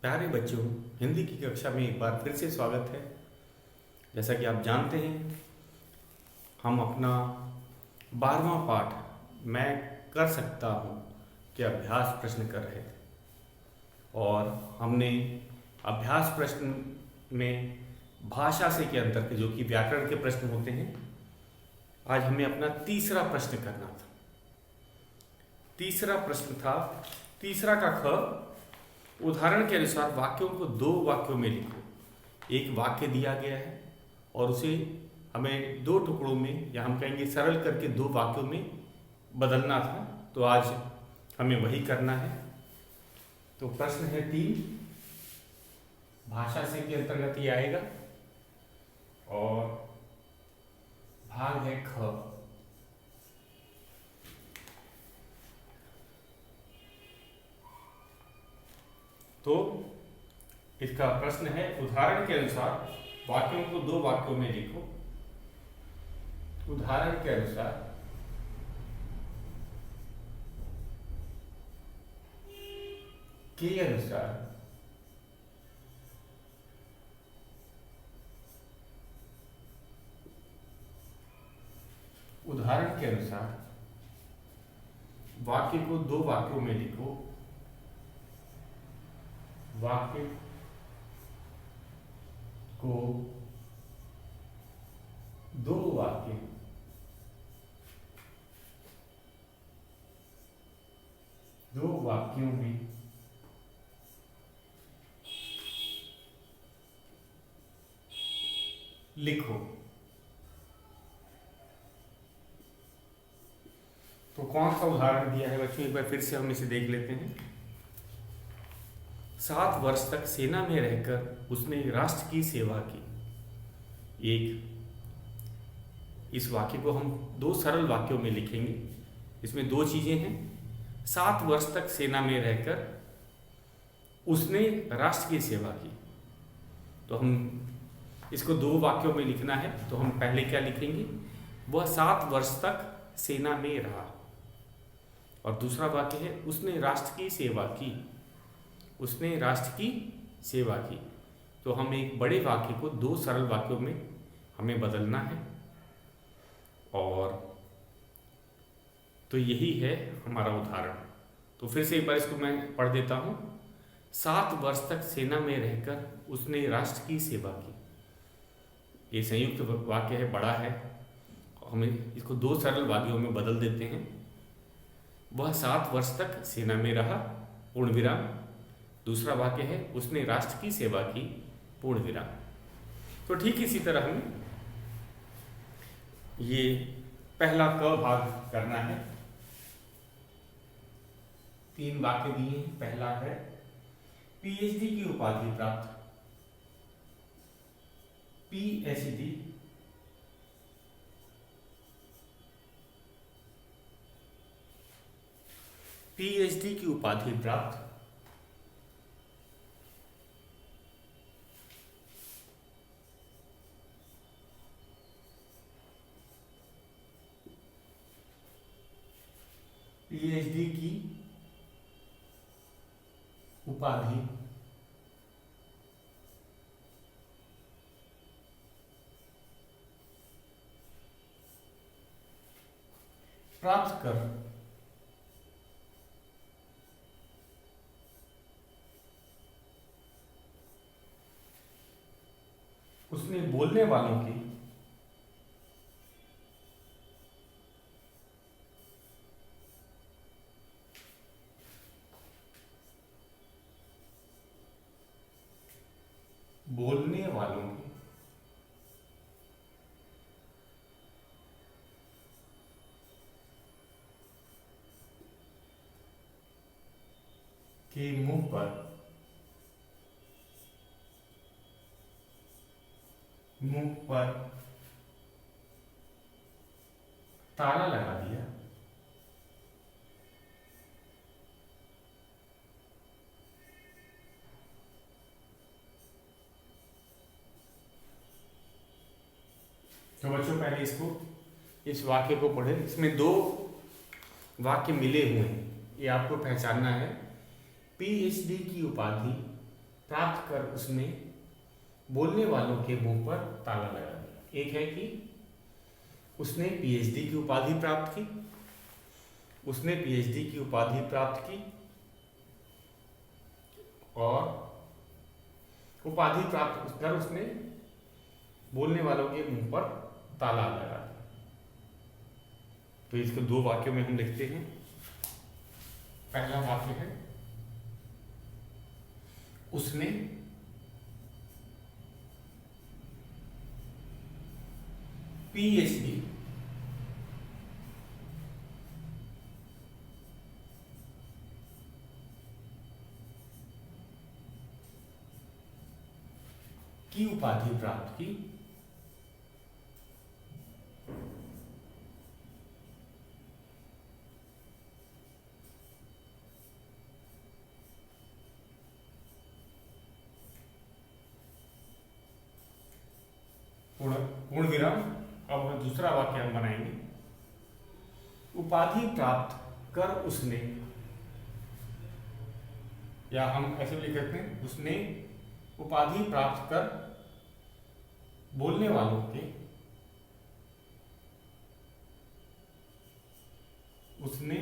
प्यारे बच्चों, हिंदी की कक्षा में एक बार फिर से स्वागत है। जैसा कि आप जानते हैं, हम अपना 12वां पाठ मैं कर सकता हूँ के अभ्यास प्रश्न कर रहे थे और हमने अभ्यास प्रश्न में भाषा से के अंतर के जो कि व्याकरण के प्रश्न होते हैं, आज हमें अपना तीसरा प्रश्न करना था। तीसरा प्रश्न था, तीसरा का ख, उदाहरण के अनुसार वाक्यों को दो वाक्यों में लिखो। एक वाक्य दिया गया है और उसे हमें दो टुकड़ों में, या हम कहेंगे सरल करके दो वाक्यों में बदलना था। तो आज हमें वही करना है। तो प्रश्न है 3, भाषा से के अंतर्गत ये आएगा और भाग है ख। तो इसका प्रश्न है, उदाहरण के अनुसार वाक्यों को दो वाक्यों में लिखो। उदाहरण के अनुसार के अनुसार उदाहरण के अनुसार वाक्य को दो वाक्यों में लिखो। वाक्य को दो वाक्यों में लिखो। तो कौन सा उदाहरण दिया है बच्चों, एक बार फिर से हम इसे देख लेते हैं। 7 वर्ष तक सेना में रहकर उसने राष्ट्र की सेवा की। इस वाक्य को हम दो सरल वाक्यों में लिखेंगे। इसमें दो चीजें हैं। 7 वर्ष तक सेना में रहकर उसने राष्ट्र की सेवा की। तो हम इसको दो वाक्यों में लिखना है। तो हम पहले क्या लिखेंगे, वह 7 वर्ष तक सेना में रहा। और दूसरा वाक्य है, उसने राष्ट्र की सेवा की। उसने राष्ट्र की सेवा की। तो हम एक बड़े वाक्य को दो सरल वाक्यों में हमें बदलना है। और तो यही है हमारा उदाहरण। तो फिर से एक बार इसको मैं पढ़ देता हूँ। 7 वर्ष तक सेना में रहकर उसने राष्ट्र की सेवा की। ये संयुक्त वाक्य है, बड़ा है। हमें इसको दो सरल वाक्यों में बदल देते हैं। वह 7 वर्ष तक सेना में रहा, पूर्ण विराम। दूसरा वाक्य है, उसने राष्ट्र की सेवा की, पूर्ण विराम। तो ठीक इसी तरह हमें ये पहला क भाग करना है। 3 वाक्य दिए हैं। पहला है, पीएचडी की उपाधि प्राप्त। पीएचडी की उपाधि प्राप्त। पीएचडी की उपाधि प्राप्त कर उसने बोलने वालों की के मुंह पर ताला लगा दिया। तो बच्चों पहले इस वाक्य को पढ़े। इसमें दो वाक्य मिले हुए हैं, ये आपको पहचानना है। पीएचडी की उपाधि प्राप्त कर उसने बोलने वालों के मुंह पर ताला लगा दिया। एक है कि उसने पीएचडी की उपाधि प्राप्त की, उसने पीएचडी की उपाधि प्राप्त की और उपाधि प्राप्त कर उसने बोलने वालों के मुंह पर ताला लगा दिया। तो इसको दो वाक्यों में हम लिखते हैं। पहला वाक्य है उसने पीएचडी की उपाधि प्राप्त की पूर्ण विराम। अब दूसरा वाक्य हम बनाएंगे। उपाधि प्राप्त कर उसने, या हम ऐसे भी लिख सकते हैं उसने उपाधि प्राप्त कर बोलने वालों के, उसने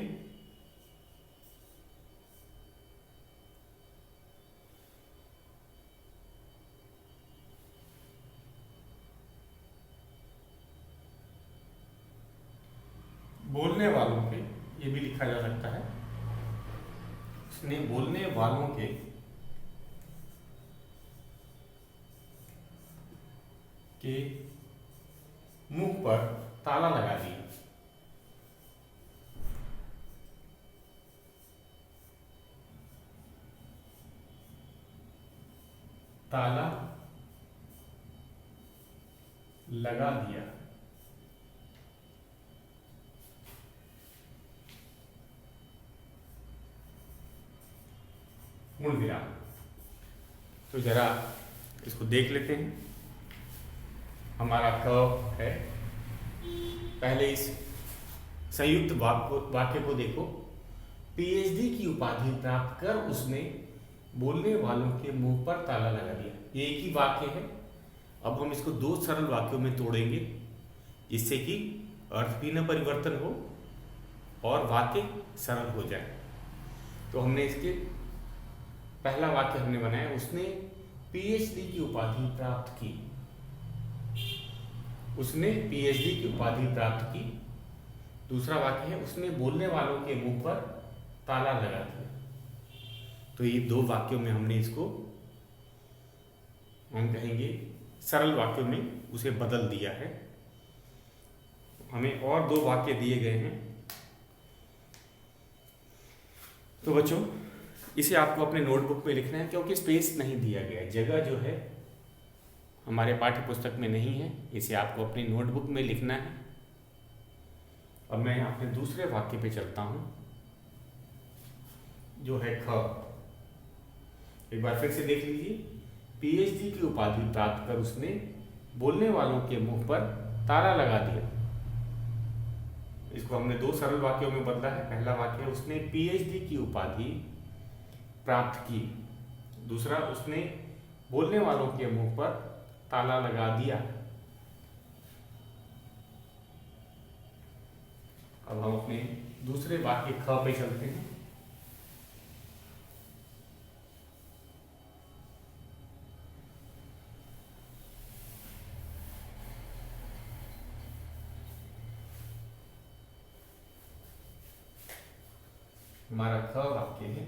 बोलने वालों के, ये भी लिखा जा सकता है, उसने बोलने वालों के मुंह पर ताला लगा दिया। ताला लगा दिया। पूर्ण विराम। तो जरा इसको देख लेते हैं। हमारा क है, पहले इस संयुक्त वाक्य को देखो। पीएचडी की उपाधि प्राप्त कर उसने बोलने वालों के मुंह पर ताला लगा दिया। ये एक ही वाक्य है। अब हम इसको दो सरल वाक्यों में तोड़ेंगे जिससे कि अर्थ भी न परिवर्तन हो और वाक्य सरल हो जाए। तो हमने इसके पहला वाक्य हमने बनाया, उसने पीएचडी की उपाधि प्राप्त की। उसने पीएचडी की उपाधि प्राप्त की। दूसरा वाक्य है उसने बोलने वालों के मुंह पर ताला लगा दिया। तो ये दो वाक्यों में हमने इसको, हम कहेंगे सरल वाक्यों में उसे बदल दिया है। हमें और दो वाक्य दिए गए हैं। तो बच्चों, इसे आपको अपने नोटबुक में लिखना है क्योंकि स्पेस नहीं दिया गया है, जगह जो है हमारे पाठ्य पुस्तक में नहीं है। इसे आपको अपनी नोटबुक में लिखना है। अब मैं अपने दूसरे वाक्य पे चलता हूं जो है ख। एक बार फिर से देख लीजिए। पीएचडी की उपाधि प्राप्त कर उसने बोलने वालों के मुंह पर ताला लगा दिया। इसको हमने दो सरल वाक्यों में बदला है। पहला वाक्य है उसने पीएचडी की उपाधि प्राप्त की। दूसरा, उसने बोलने वालों के मुंह पर ताला लगा दिया। अब हम अपने दूसरे वाक्य ख पे चलते हैं। हमारा ख वाक्य है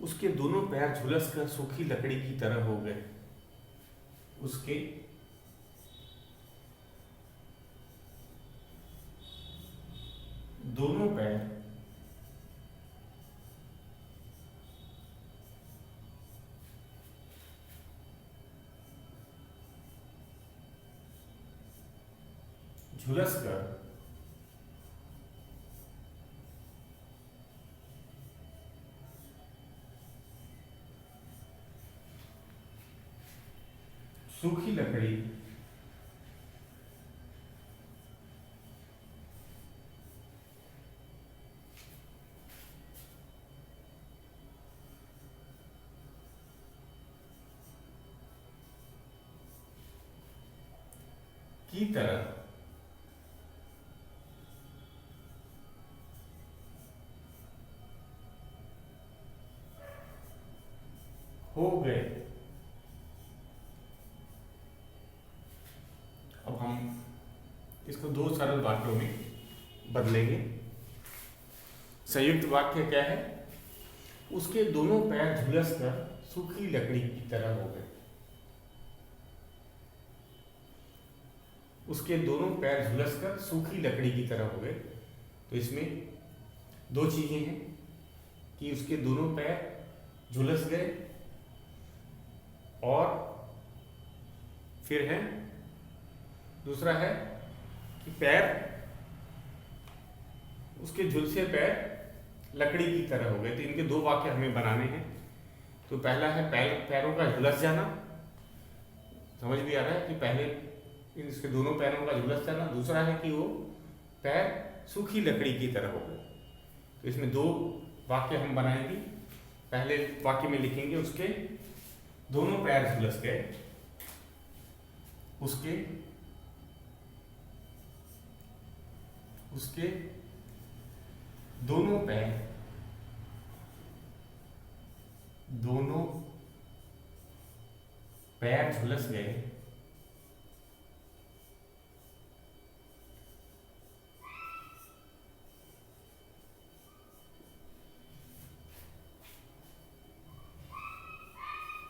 उसके दोनों पैर झुलस कर सूखी लकड़ी की तरह हो गए। उसके दोनों पैर झुलस कर सूखी लकड़ी की तरह हो गए। अब हम इसको दो सरल वाक्यों में बदलेंगे। संयुक्त वाक्य क्या है? उसके दोनों पैर झुलस कर सूखी लकड़ी की तरह हो गए। उसके दोनों पैर झुलस कर सूखी लकड़ी की तरह हो गए। तो इसमें दो चीजें हैं कि उसके दोनों पैर झुलस गए और फिर है दूसरा है कि पैर, उसके झुलसे पैर लकड़ी की तरह हो गए। तो इनके दो वाक्य हमें बनाने हैं। तो पहला है पैरों का झुलस जाना। समझ भी आ रहा है कि पहले इसके दोनों पैरों का झुलस जाना, दूसरा है कि वो पैर सूखी लकड़ी की तरह हो गए। तो इसमें दो वाक्य हम बनाएंगे। पहले वाक्य में लिखेंगे उसके दोनों पैर झुलस गए। उसके दोनों पैर झुलस गए।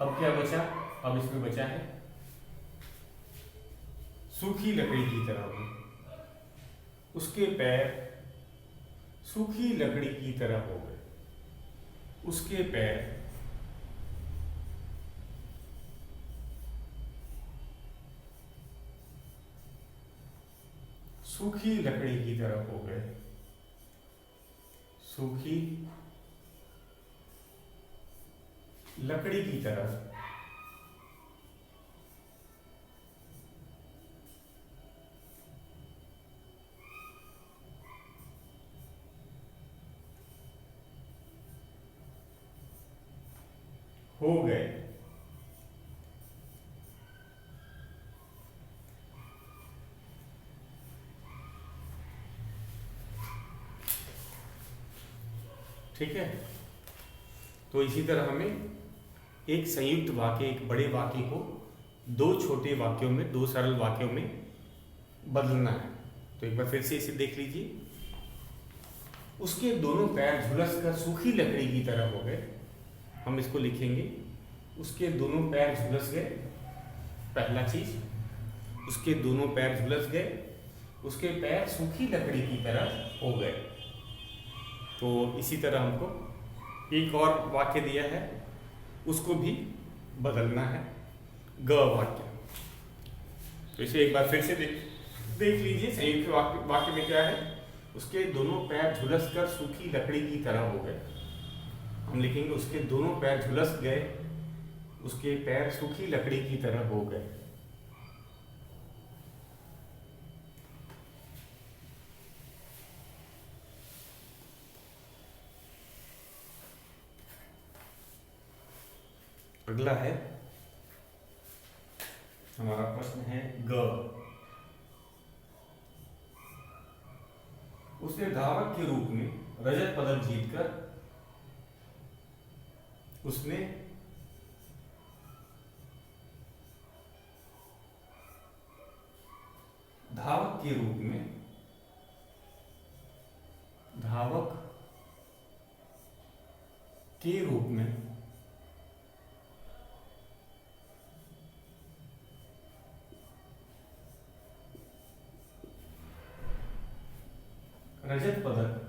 अब क्या बचा? अब इसमें बचा है सूखी लकड़ी की तरह हो। उसके पैर सूखी लकड़ी की तरह हो गए। उसके पैर सूखी लकड़ी की तरह हो गए। सूखी लकड़ी की तरह हो गए। ठीक है। तो इसी तरह हमें एक संयुक्त वाक्य, एक बड़े वाक्य को दो छोटे वाक्यों में, दो सरल वाक्यों में बदलना है। तो एक बार फिर से इसे देख लीजिए। उसके दोनों पैर झुलस कर सूखी लकड़ी की तरह हो गए। हम इसको लिखेंगे उसके दोनों पैर झुलस गए। पहला चीज, उसके दोनों पैर झुलस गए। उसके पैर सूखी लकड़ी की तरह हो गए। तो इसी तरह हमको एक और वाक्य दिया है, उसको भी बदलना है, ग वाक्य। तो इसे एक बार फिर से देख लीजिए। संयुक्त वाक्य में क्या है? उसके दोनों पैर झुलस कर सूखी लकड़ी की तरह हो गए। हम लिखेंगे उसके दोनों पैर झुलस गए। उसके पैर सूखी लकड़ी की तरह हो गए। अगला है हमारा प्रश्न है ग। उसने धावक के रूप में रजत पदक जीतकर उसने धावक के रूप में रजत पदक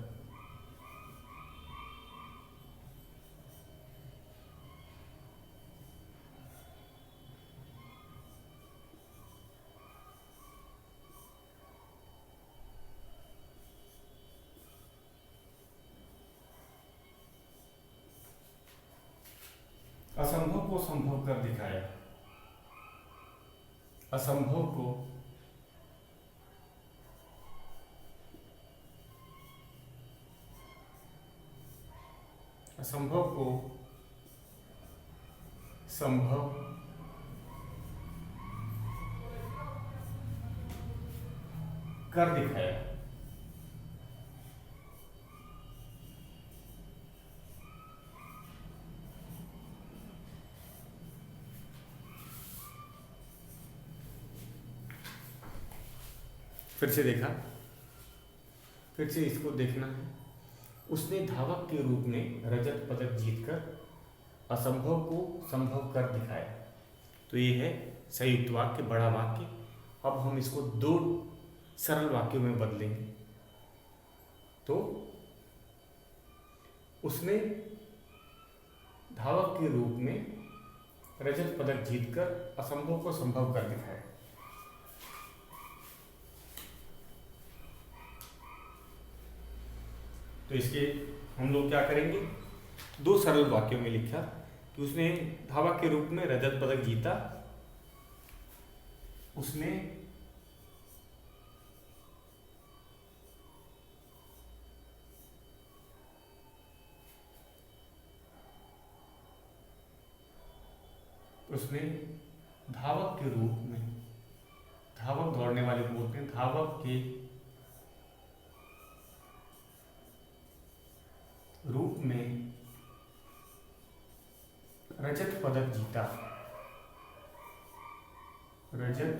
असंभव को संभव कर दिखाया। असंभव को संभव कर दिखाया। फिर से देखा, फिर से इसको देखना है। उसने धावक के रूप में रजत पदक जीतकर असंभव को संभव कर दिखाया। तो ये है संयुक्त वाक्य, बड़ा वाक्य। अब हम इसको दो सरल वाक्यों में बदलेंगे। तो उसने धावक के रूप में रजत पदक जीतकर असंभव को संभव कर दिखाया। तो इसके हम लोग क्या करेंगे, दो सरल वाक्यों में लिखा कि उसने धावक के रूप में रजत पदक जीता। उसने धावक के रूप में, धावक दौड़ने वाले को बोलते हैं, धावक के रूप में रजत पदक जीता। रजत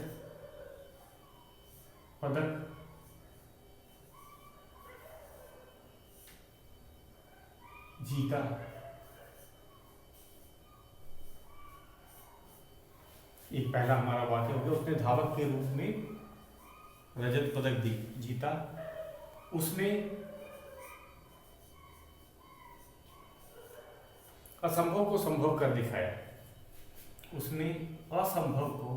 पदक जीता। एक पहला हमारा वाक्य हो गया, उसने धावक के रूप में रजत पदक जीता। उसने असंभव को संभव कर दिखाया। उसने असंभव को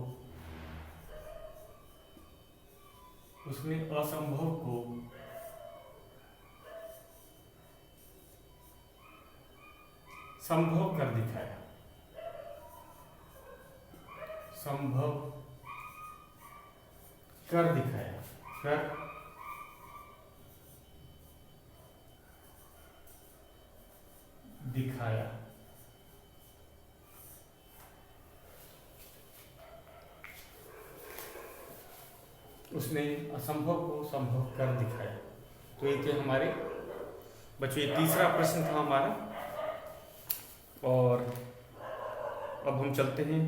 संभव कर दिखाया। संभव कर दिखाया, कर दिखाया। उसने असंभव को संभव कर दिखाया। तो ये थे हमारे बच्चों, ये तीसरा प्रश्न था हमारा। और अब हम चलते हैं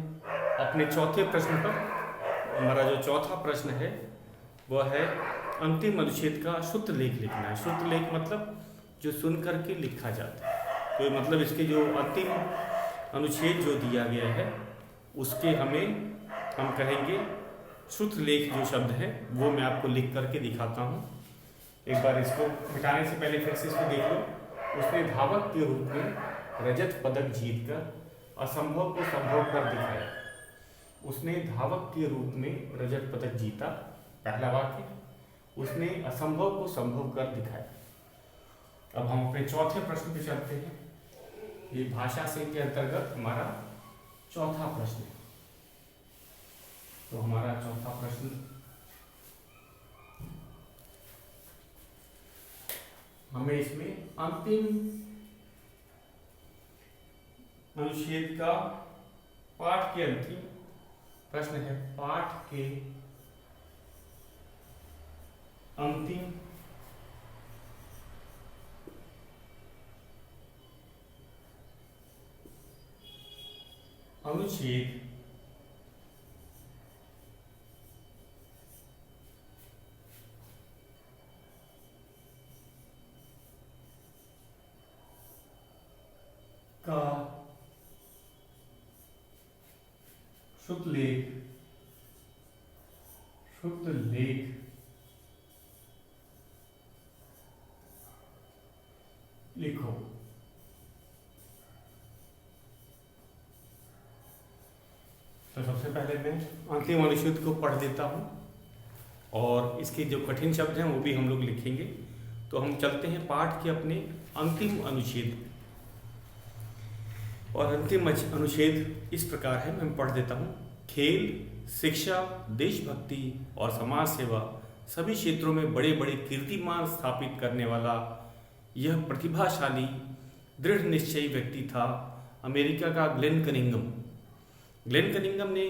अपने चौथे प्रश्न पर। हमारा जो चौथा प्रश्न है वह है अंतिम अनुच्छेद का शुद्ध लेख लिखना है। शुद्ध लेख मतलब जो सुन करके लिखा जाता है। तो मतलब इसके जो अंतिम अनुच्छेद जो दिया गया है उसके हम कहेंगे शुद्ध लेख। जो शब्द है वो मैं आपको लिख करके दिखाता हूँ। एक बार इसको मिटाने से पहले फिर से इसको देख लो। उसने धावक के रूप में रजत पदक जीतकर असंभव को संभव कर दिखाया। उसने धावक के रूप में रजत पदक जीता, पहला वाक्य। उसने असंभव को संभव कर दिखाया। अब हम अपने चौथे प्रश्न पे चलते हैं। ये भाषा से के अंतर्गत हमारा चौथा प्रश्न है। तो हमारा चौथा प्रश्न, हमें इसमें अंतिम अनुच्छेद का पाठ के अंतिम प्रश्न है। पाठ के अंतिम अनुच्छेद का शुद्ध लेख लिखो। तो सबसे पहले मैं अंतिम अनुच्छेद को पढ़ देता हूं और इसके जो कठिन शब्द हैं वो भी हम लोग लिखेंगे। तो हम चलते हैं पाठ के अपने अंतिम अनुच्छेद। और अंतिम अनुच्छेद इस प्रकार है, मैं पढ़ देता हूँ। खेल, शिक्षा, देशभक्ति और समाज सेवा सभी क्षेत्रों में बड़े बड़े कीर्तिमान स्थापित करने वाला यह प्रतिभाशाली दृढ़ निश्चयी व्यक्ति था अमेरिका का ग्लेन कनिंघम। ग्लेन कनिंघम ने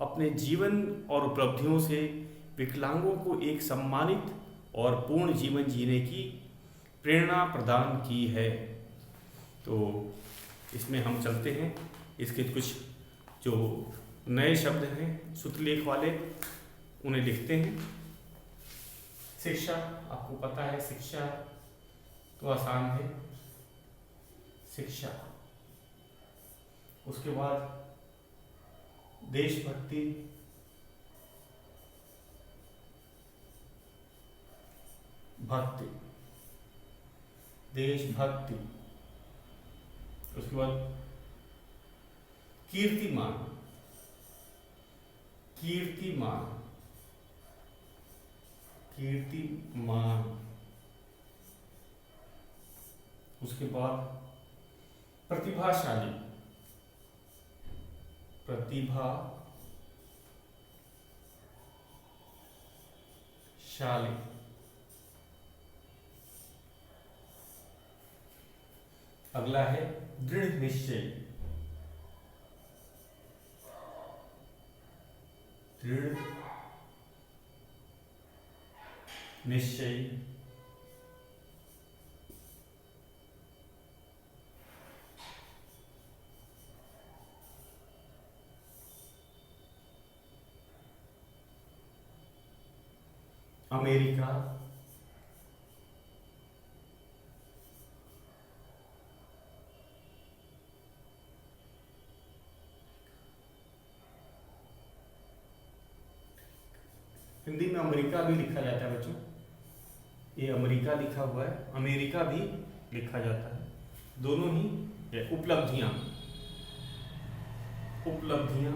अपने जीवन और उपलब्धियों से विकलांगों को एक सम्मानित और पूर्ण जीवन जीने की प्रेरणा प्रदान की है। तो इसमें हम चलते हैं, इसके कुछ जो नए शब्द हैं सूत्रलेख वाले उन्हें लिखते हैं। शिक्षा, आपको पता है शिक्षा तो आसान है, शिक्षा। उसके बाद देशभक्ति, भक्ति, देशभक्ति। उसके बाद कीर्तिमान, कीर्तिमान, कीर्तिमान। उसके बाद प्रतिभाशाली, प्रतिभाशाली। अगला है दृढ़ निश्चय, दृढ़ निश्चय। अमेरिका, हिंदी में अमेरिका भी लिखा जाता है बच्चों, ये अमेरिका लिखा हुआ है, अमेरिका भी लिखा जाता है, दोनों ही है। उपलब्धियां, उपलब्धियां।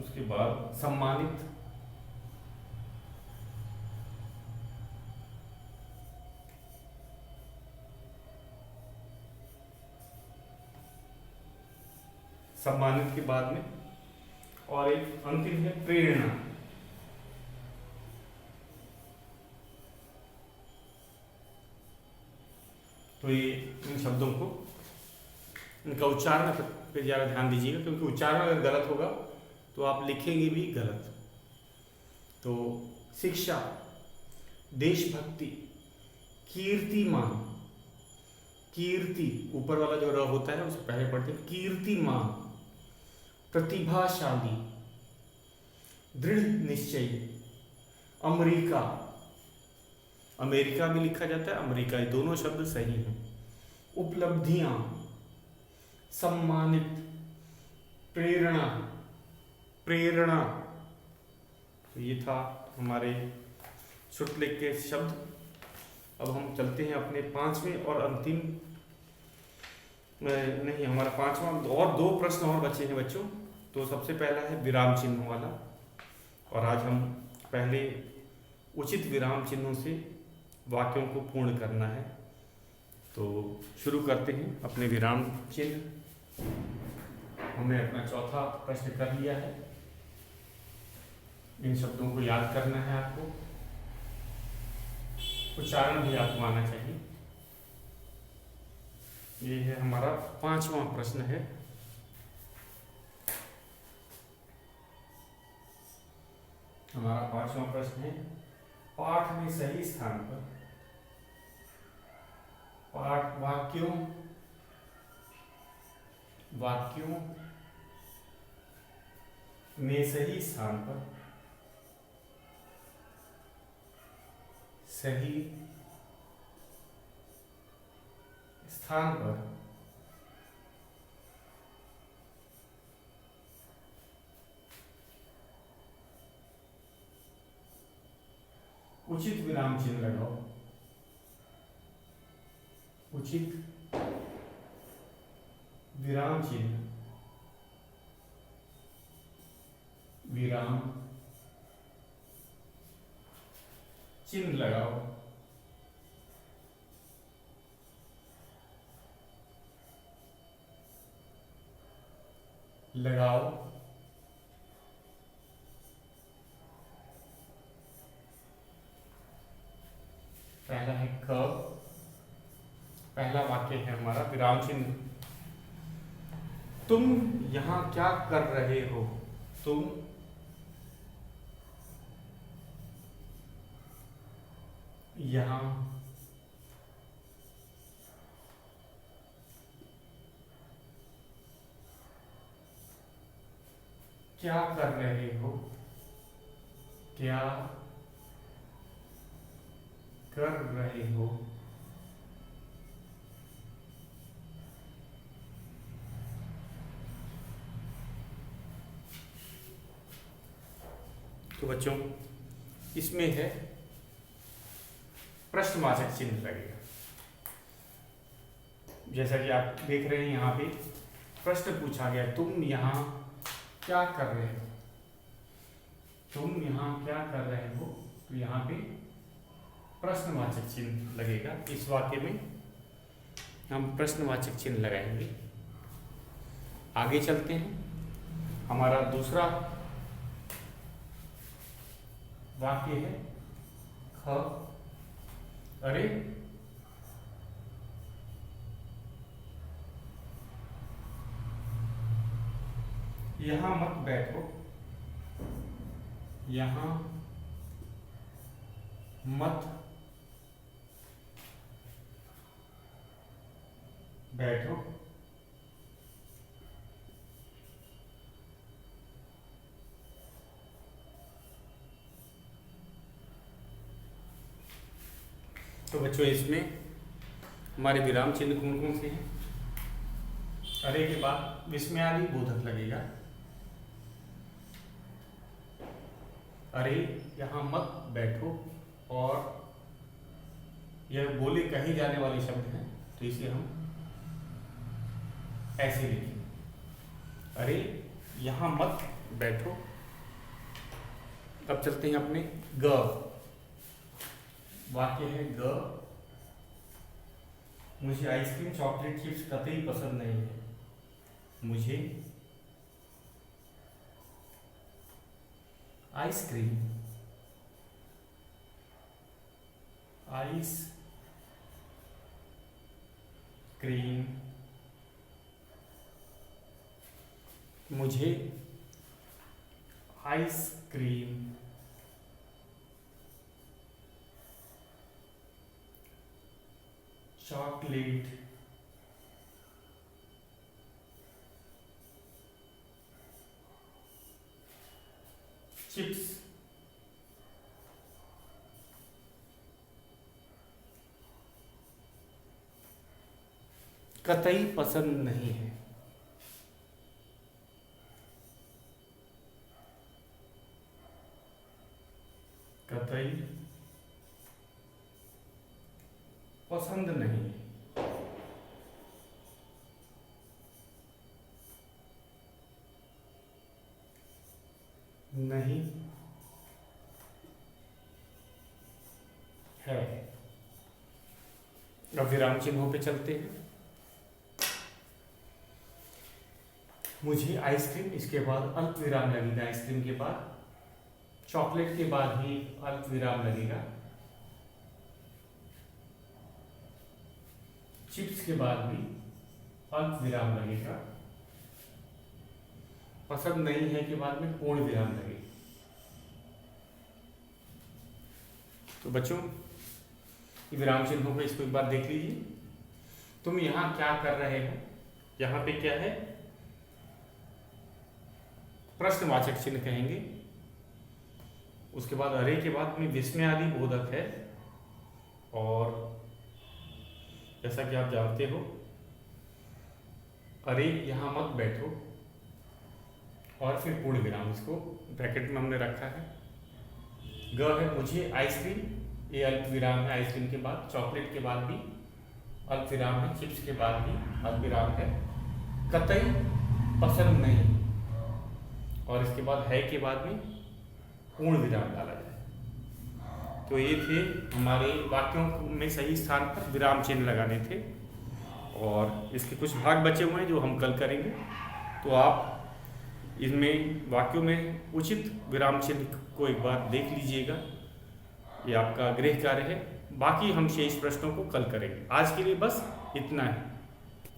उसके बाद सम्मानित, सम्मानित के बाद में और एक अंतिम है प्रेरणा। तो ये इन शब्दों को, इनका उच्चारण पे ज़्यादा ध्यान दीजिएगा, क्योंकि उच्चारण अगर गलत होगा तो आप लिखेंगे भी गलत। तो शिक्षा, देशभक्ति, कीर्तिमान, कीर्ति ऊपर वाला जो र होता है उसे पहले पढ़ते हैं, कीर्तिमान, प्रतिभाशाली, दृढ़ निश्चय, अमेरिका, अमेरिका भी लिखा जाता है, अमेरिका, ये दोनों शब्द सही हैं। उपलब्धियां, सम्मानित, प्रेरणा, प्रेरणा। तो ये था हमारे सूत्रलेख के शब्द। अब हम चलते हैं अपने पांचवें और अंतिम, नहीं, हमारा पांचवा और दो प्रश्न और बचे हैं बच्चों। तो सबसे पहला है विराम चिन्हों वाला, और आज हम पहले उचित विराम चिन्हों से वाक्यों को पूर्ण करना है। तो शुरू करते हैं अपने विराम चिन्ह। हमने अपना चौथा प्रश्न कर लिया है, इन शब्दों को याद करना है आपको, उच्चारण भी आपको आना चाहिए। ये है हमारा पांचवा प्रश्न है। हमारा पांचवा प्रश्न है, पाठ में सही स्थान पर, पाठ वाक्यों, वाक्यों में सही स्थान पर, सही स्थान पर उचित विराम चिन्ह लगाओ, उचित विराम चिन्ह, विराम चिन्ह लगाओ। लगाओ। पहला वाक्य है हमारा विराम चिन्ह। तुम यहाँ क्या कर रहे हो? तुम यहाँ क्या कर रहे हो? क्या कर रहे हो? तो बच्चों इसमें है प्रश्नवाचक चिन्ह लगेगा। जैसा कि आप देख रहे हैं यहाँ पे प्रश्न पूछा गया, तुम यहाँ क्या कर रहे हो? तुम यहाँ क्या कर रहे हो? तो यहाँ पे प्रश्नवाचक चिन्ह लगेगा। इस वाक्य में हम प्रश्नवाचक चिन्ह लगाएंगे। आगे चलते हैं। हमारा दूसरा वाक्य है अरे यहाँ मत बैठो। यहाँ मत बैठो। तो बच्चों इसमें हमारे विराम चिन्ह कौन कौन से हैं? अरे के बाद विस्मयादि बोधक लगेगा। अरे यहाँ मत बैठो, और यह बोले कहे जाने वाले शब्द हैं, तो इसे हम ऐसे लिखेंगे, अरे यहाँ मत बैठो। अब चलते हैं अपने ग। वाक्य है मुझे आइसक्रीम चॉकलेट चिप्स कतई पसंद नहीं है। मुझे आइसक्रीम मुझे आइसक्रीम चॉकलेट चिप्स कतई पसंद नहीं है। कतई पसंद नहीं नहीं है। अब विराम चिन्हों पे चलते हैं। मुझे आइसक्रीम, इसके बाद अल्प विराम लगेगा। आइसक्रीम के बाद चॉकलेट के बाद ही अल्प विराम लगेगा। चिप्स के बाद भी अल्प विराम लगेगा। पसंद नहीं है के बाद में पूर्ण विराम लगेगा। तो बच्चों विराम चिन्हों पे इसको एक बार देख लीजिए। तुम यहाँ क्या कर रहे हो? यहाँ पे क्या है? प्रश्नवाचक चिन्ह कहेंगे। उसके बाद अरे के बाद में विस्मयादि बोधक है, और जैसा कि आप जानते हो अरे यहाँ मत बैठो, और फिर पूर्ण विराम, इसको ब्रैकेट में हमने रखा है। ग है मुझे आइसक्रीम, ये अल्प विराम है। आइसक्रीम के बाद चॉकलेट के बाद भी अल्प विराम है। चिप्स के बाद भी अल्प विराम है। कतई पसंद नहीं, और इसके बाद है के बाद में पूर्ण विराम डाला जाए। तो ये थे हमारे वाक्यों में सही स्थान पर विराम चिन्ह लगाने थे, और इसके कुछ भाग बचे हुए हैं जो हम कल करेंगे। तो आप इनमें वाक्यों में उचित विराम चिन्ह को एक बार देख लीजिएगा। ये आपका गृह कार्य है। बाकी हम शेष प्रश्नों को कल करेंगे। आज के लिए बस इतना है।